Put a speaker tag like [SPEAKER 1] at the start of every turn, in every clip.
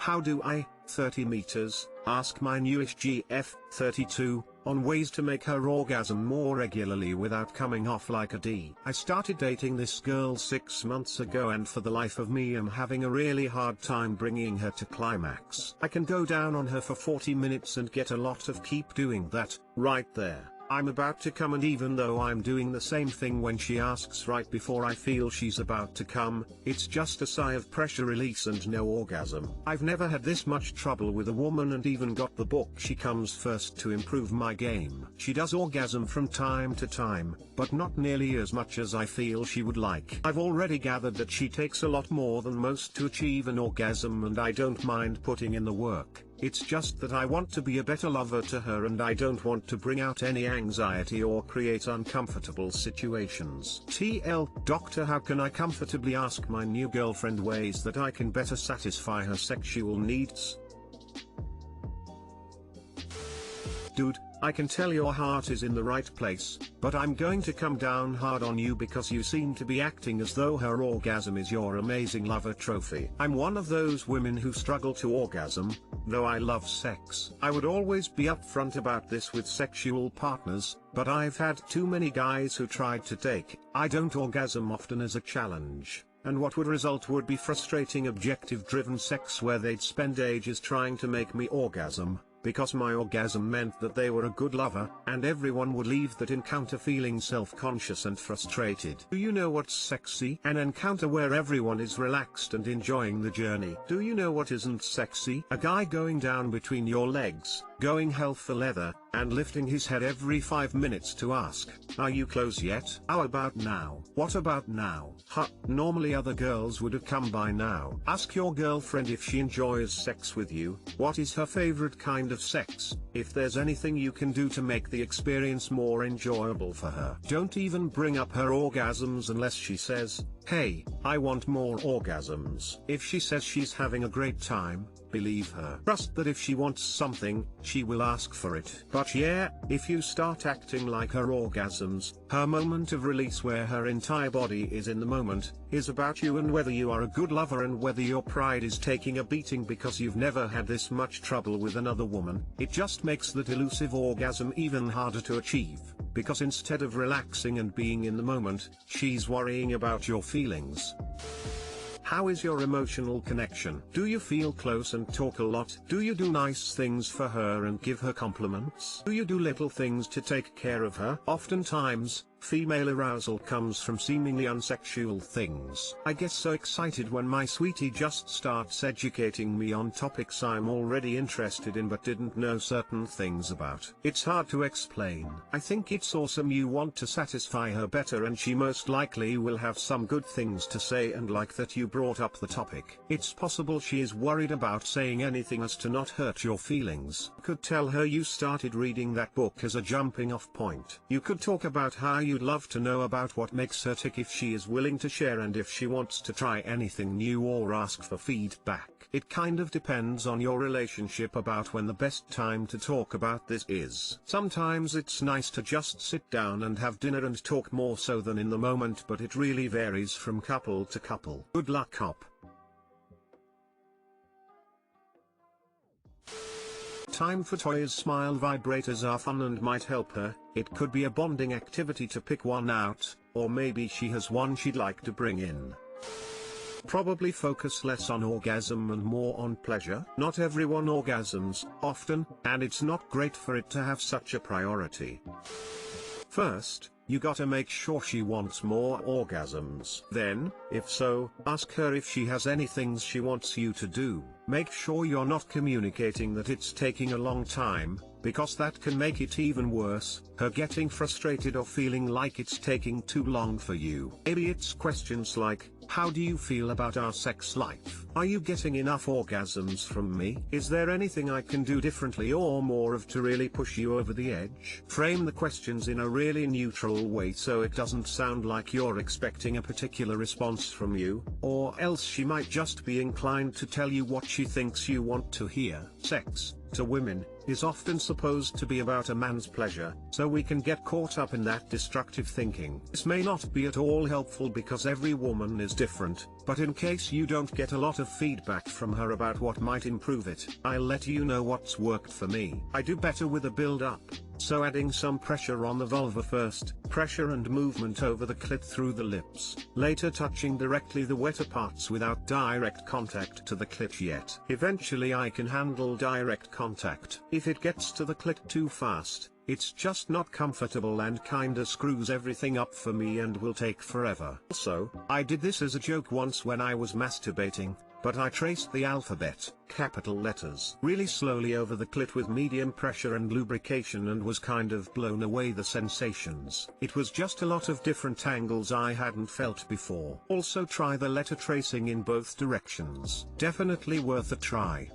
[SPEAKER 1] How do I, 30 meters, ask my newish GF, 32, on ways to make her orgasm more regularly without coming off like a D. I started dating this girl 6 months ago and for the life of me I'm having a really hard time bringing her to climax. I can go down on her for 40 minutes and get a lot of keep doing that, right there. I'm about to come and even though I'm doing the same thing when she asks right before I feel she's about to come, it's just a sigh of pressure release and no orgasm. I've never had this much trouble with a woman and even got the book She Comes First to improve my game. She does orgasm from time to time, but not nearly as much as I feel she would like. I've already gathered that she takes a lot more than most to achieve an orgasm and I don't mind putting in the work. It's just that I want to be a better lover to her and I don't want to bring out any anxiety or create uncomfortable situations. TL, Doctor, how can I comfortably ask my new girlfriend ways that I can better satisfy her sexual needs? Dude, I can tell your heart is in the right place, but I'm going to come down hard on you because you seem to be acting as though her orgasm is your amazing lover trophy. I'm one of those women who struggle to orgasm, though I love sex. I would always be upfront about this with sexual partners, but I've had too many guys who tried to take I don't orgasm often as a challenge. And what would result would be frustrating objective-driven sex where they'd spend ages trying to make me orgasm, because my orgasm meant that they were a good lover, and everyone would leave that encounter feeling self-conscious and frustrated. Do you know what's sexy? An encounter where everyone is relaxed and enjoying the journey. Do you know what isn't sexy? A guy going down between your legs, going hell for leather, and lifting his head every 5 minutes to ask, "Are you close yet? How about now? What about now?" Normally other girls would have come by now. Ask your girlfriend if she enjoys sex with you, what is her favorite kind of sex, if there's anything you can do to make the experience more enjoyable for her. Don't even bring up her orgasms unless she says, "Hey, I want more orgasms." If she says she's having a great time, believe her. Trust that if she wants something, she will ask for it. But yeah, if you start acting like her orgasms, her moment of release where her entire body is in the moment, is about you and whether you are a good lover and whether your pride is taking a beating because you've never had this much trouble with another woman, it just makes that elusive orgasm even harder to achieve, because instead of relaxing and being in the moment, she's worrying about your feelings. How is your emotional connection? Do you feel close and talk a lot? Do you do nice things for her and give her compliments? Do you do little things to take care of her? Oftentimes, female arousal comes from seemingly unsexual things. I get so excited when my sweetie just starts educating me on topics I'm already interested in but didn't know certain things about. It's hard to explain. I think it's awesome you want to satisfy her better and she most likely will have some good things to say and like that you brought up the topic. It's possible she is worried about saying anything as to not hurt your feelings. You could tell her you started reading that book as a jumping off point. You could talk about how you'd love to know about what makes her tick if she is willing to share and if she wants to try anything new or ask for feedback. It kind of depends on your relationship about when the best time to talk about this is. Sometimes it's nice to just sit down and have dinner and talk more so than in the moment, but it really varies from couple to couple. Good luck, cop. Time for toys. Smile vibrators are fun and might help her. It could be a bonding activity to pick one out, or maybe she has one she'd like to bring in. Probably focus less on orgasm and more on pleasure. Not everyone orgasms often, and it's not great for it to have such a priority. First, you gotta make sure she wants more orgasms. Then, if so, ask her if she has any things she wants you to do. Make sure you're not communicating that it's taking a long time, because that can make it even worse, her getting frustrated or feeling like it's taking too long for you. Maybe it's questions like, how do you feel about our sex life? Are you getting enough orgasms from me? Is there anything I can do differently or more of to really push you over the edge? Frame the questions in a really neutral way so it doesn't sound like you're expecting a particular response from you, or else she might just be inclined to tell you what she thinks you want to hear. Sex, to women, is often supposed to be about a man's pleasure, so we can get caught up in that destructive thinking. This may not be at all helpful because every woman is different, but in case you don't get a lot of feedback from her about what might improve it, I'll let you know what's worked for me. I do better with a build-up, so adding some pressure on the vulva first, pressure and movement over the clit through the lips, later touching directly the wetter parts without direct contact to the clit yet. Eventually I can handle direct contact. If it gets to the clit too fast, it's just not comfortable and kinda screws everything up for me and will take forever. Also, I did this as a joke once when I was masturbating, but I traced the alphabet, capital letters, really slowly over the clit with medium pressure and lubrication and was kind of blown away the sensations. It was just a lot of different angles I hadn't felt before. Also try the letter tracing in both directions. Definitely worth a try.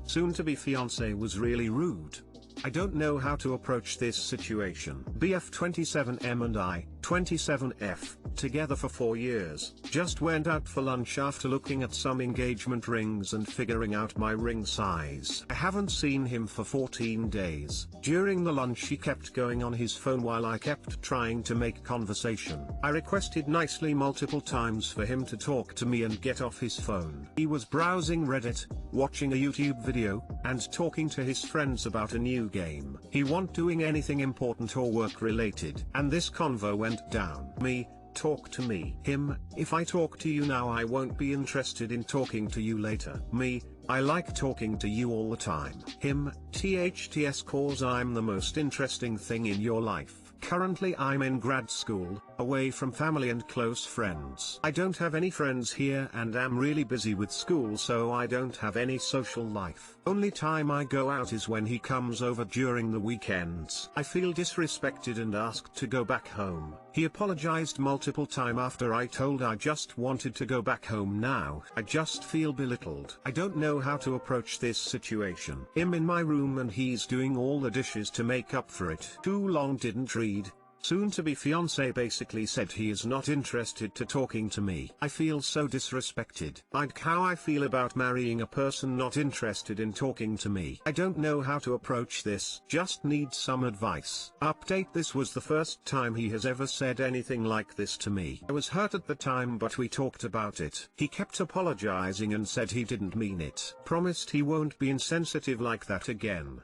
[SPEAKER 1] Soon-to-be fiancé was really rude. I don't know how to approach this situation. BF 27M and I, 27F, together for 4 years, just went out for lunch after looking at some engagement rings and figuring out my ring size. I haven't seen him for 14 days. During the lunch he kept going on his phone while I kept trying to make conversation. I requested nicely multiple times for him to talk to me and get off his phone. He was browsing Reddit, watching a YouTube video, and talking to his friends about a new game. He wasn't doing anything important or work related. And this convo went down. Me, talk to me. Him, if I talk to you now I won't be interested in talking to you later. Me, I like talking to you all the time. Him, THTS cause I'm the most interesting thing in your life. Currently I'm in grad school, away from family and close friends. I don't have any friends here and am really busy with school so I don't have any social life. Only time I go out is when he comes over during the weekends. I feel disrespected and asked to go back home. He apologized multiple times after I told I just wanted to go back home now. I just feel belittled. I don't know how to approach this situation. I'm in my room and he's doing all the dishes to make up for it. Too long didn't read. Soon-to-be fiancé basically said he is not interested to talking to me. I feel so disrespected. Like how I feel about marrying a person not interested in talking to me. I don't know how to approach this. Just need some advice. Update: this was the first time he has ever said anything like this to me. I was hurt at the time but we talked about it. He kept apologizing and said he didn't mean it. Promised he won't be insensitive like that again.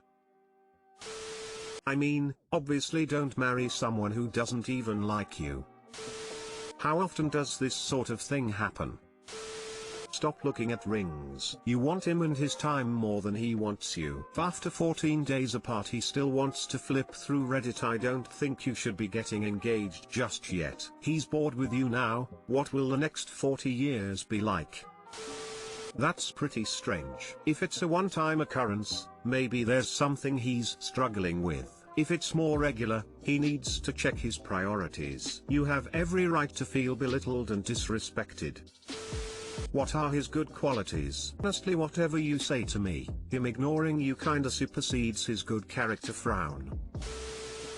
[SPEAKER 1] I mean, obviously don't marry someone who doesn't even like you. How often does this sort of thing happen? Stop looking at rings. You want him and his time more than he wants you. If after 14 days apart he still wants to flip through Reddit, I don't think you should be getting engaged just yet. He's bored with you now. What will the next 40 years be like? That's pretty strange. If it's a one-time occurrence, maybe there's something he's struggling with. If it's more regular, he needs to check his priorities. You have every right to feel belittled and disrespected. What are his good qualities? Honestly, whatever you say to me, him ignoring you kinda supersedes his good character. Frown.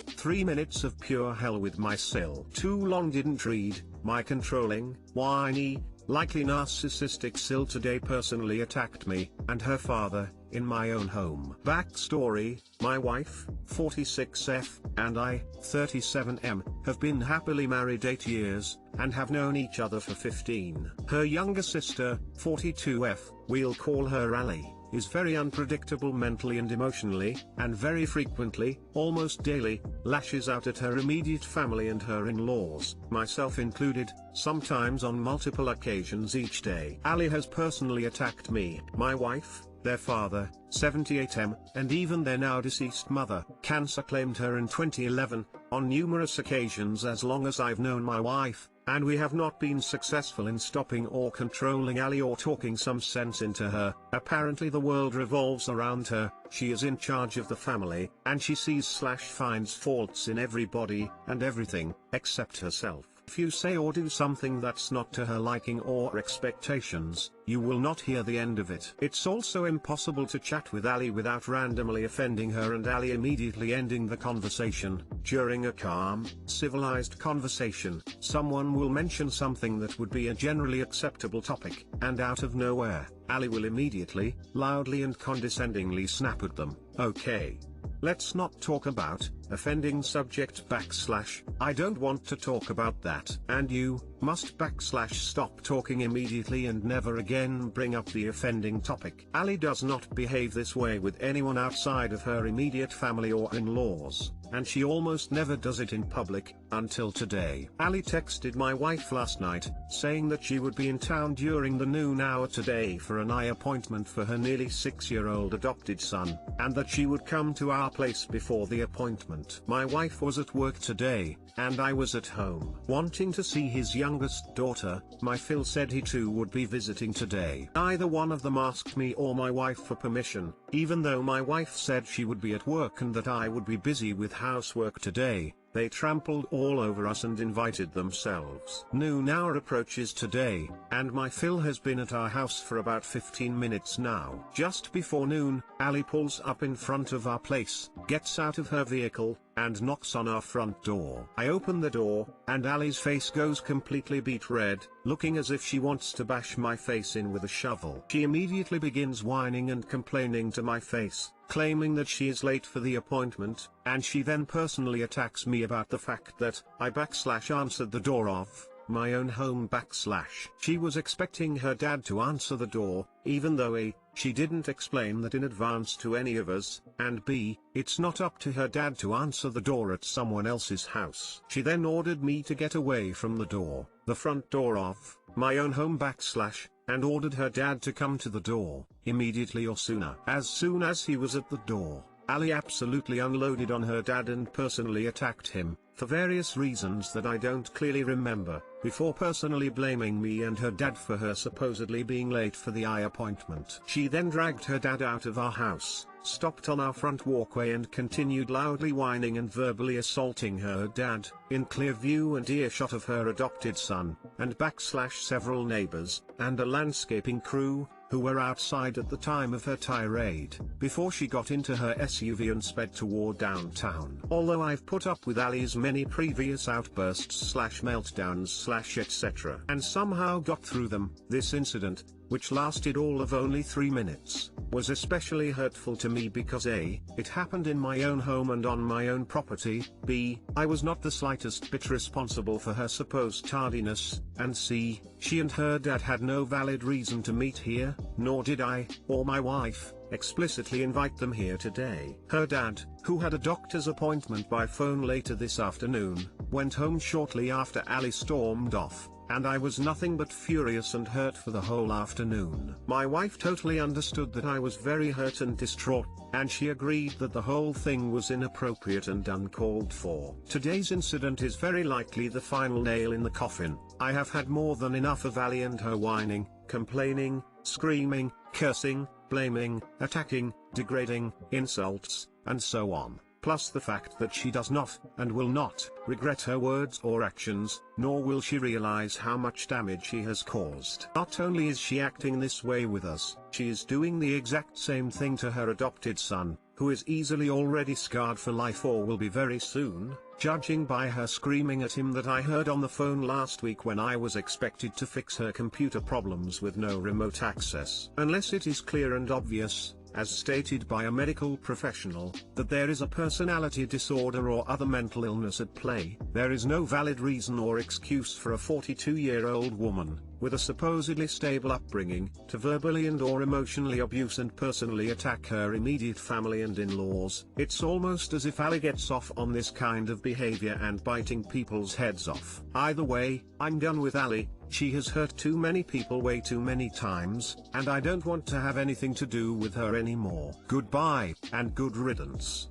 [SPEAKER 1] 3 minutes of pure hell with my SIL. Too long didn't read. My controlling, whiny, likely narcissistic SIL today personally attacked me, and her father, in my own home. Backstory: my wife, 46F, and I, 37M, have been happily married 8 years, and have known each other for 15. Her younger sister, 42F, we'll call her Ali, is very unpredictable mentally and emotionally, and very frequently, almost daily, lashes out at her immediate family and her in-laws, myself included, sometimes on multiple occasions each day. Ali has personally attacked me, my wife, their father, 78M, and even their now deceased mother. Cancer claimed her in 2011, on numerous occasions as long as I've known my wife, and we have not been successful in stopping or controlling Ali or talking some sense into her. Apparently the world revolves around her, she is in charge of the family, and she sees/finds faults in everybody and everything, except herself. If you say or do something that's not to her liking or expectations, you will not hear the end of it. It's also impossible to chat with Ali without randomly offending her and Ali immediately ending the conversation. During a calm, civilized conversation, someone will mention something that would be a generally acceptable topic, and out of nowhere, Ali will immediately, loudly and condescendingly snap at them. Okay. Let's not talk about offending subject / I don't want to talk about that. And you must / stop talking immediately and never again bring up the offending topic. Ali does not behave this way with anyone outside of her immediate family or in-laws, and she almost never does it in public, until today. Ali texted my wife last night, saying that she would be in town during the noon hour today for an eye appointment for her nearly 6-year-old adopted son, and that she would come to our place before the appointment. My wife was at work today, and I was at home. Wanting to see his youngest daughter, my Phil said he too would be visiting today. Neither one of them asked me or my wife for permission, even though my wife said she would be at work and that I would be busy with housework today. They trampled all over us and invited themselves. Noon hour approaches today, and my Phil has been at our house for about 15 minutes now. Just before noon, Ali pulls up in front of our place, gets out of her vehicle, and knocks on our front door. I open the door, and Ali's face goes completely beet red, looking as if she wants to bash my face in with a shovel. She immediately begins whining and complaining to my face, claiming that she is late for the appointment, and she then personally attacks me about the fact that I / answered the door of my own home / She was expecting her dad to answer the door, even though A, she didn't explain that in advance to any of us, and B, it's not up to her dad to answer the door at someone else's house. She then ordered me to get away from the door, the front door of my own home / and ordered her dad to come to the door, immediately or sooner. As soon as he was at the door, Ali absolutely unloaded on her dad and personally attacked him, for various reasons that I don't clearly remember, before personally blaming me and her dad for her supposedly being late for the eye appointment. She then dragged her dad out of our house, stopped on our front walkway and continued loudly whining and verbally assaulting her dad, in clear view and earshot of her adopted son, and / several neighbors, and a landscaping crew, who were outside at the time of her tirade, before she got into her SUV and sped toward downtown. Although I've put up with Ali's many previous outbursts / meltdowns / etc. and somehow got through them, this incident, which lasted all of only 3 minutes, was especially hurtful to me because A, it happened in my own home and on my own property, B, I was not the slightest bit responsible for her supposed tardiness, and C, she and her dad had no valid reason to meet here, nor did I, or my wife, explicitly invite them here today. Her dad, who had a doctor's appointment by phone later this afternoon, went home shortly after Ali stormed off, and I was nothing but furious and hurt for the whole afternoon. My wife totally understood that I was very hurt and distraught, and she agreed that the whole thing was inappropriate and uncalled for. Today's incident is very likely the final nail in the coffin. I have had more than enough of Ali and her whining, complaining, screaming, cursing, blaming, attacking, degrading, insults, and so on. Plus the fact that she does not, and will not, regret her words or actions, nor will she realize how much damage she has caused. Not only is she acting this way with us, she is doing the exact same thing to her adopted son, who is easily already scarred for life or will be very soon, judging by her screaming at him that I heard on the phone last week when I was expected to fix her computer problems with no remote access. Unless it is clear and obvious, as stated by a medical professional, that there is a personality disorder or other mental illness at play, there is no valid reason or excuse for a 42-year-old woman, with a supposedly stable upbringing, to verbally and or emotionally abuse and personally attack her immediate family and in-laws. It's almost as if Ali gets off on this kind of behavior and biting people's heads off. Either way, I'm done with Ali. She has hurt too many people way too many times, and I don't want to have anything to do with her anymore. Goodbye, and good riddance.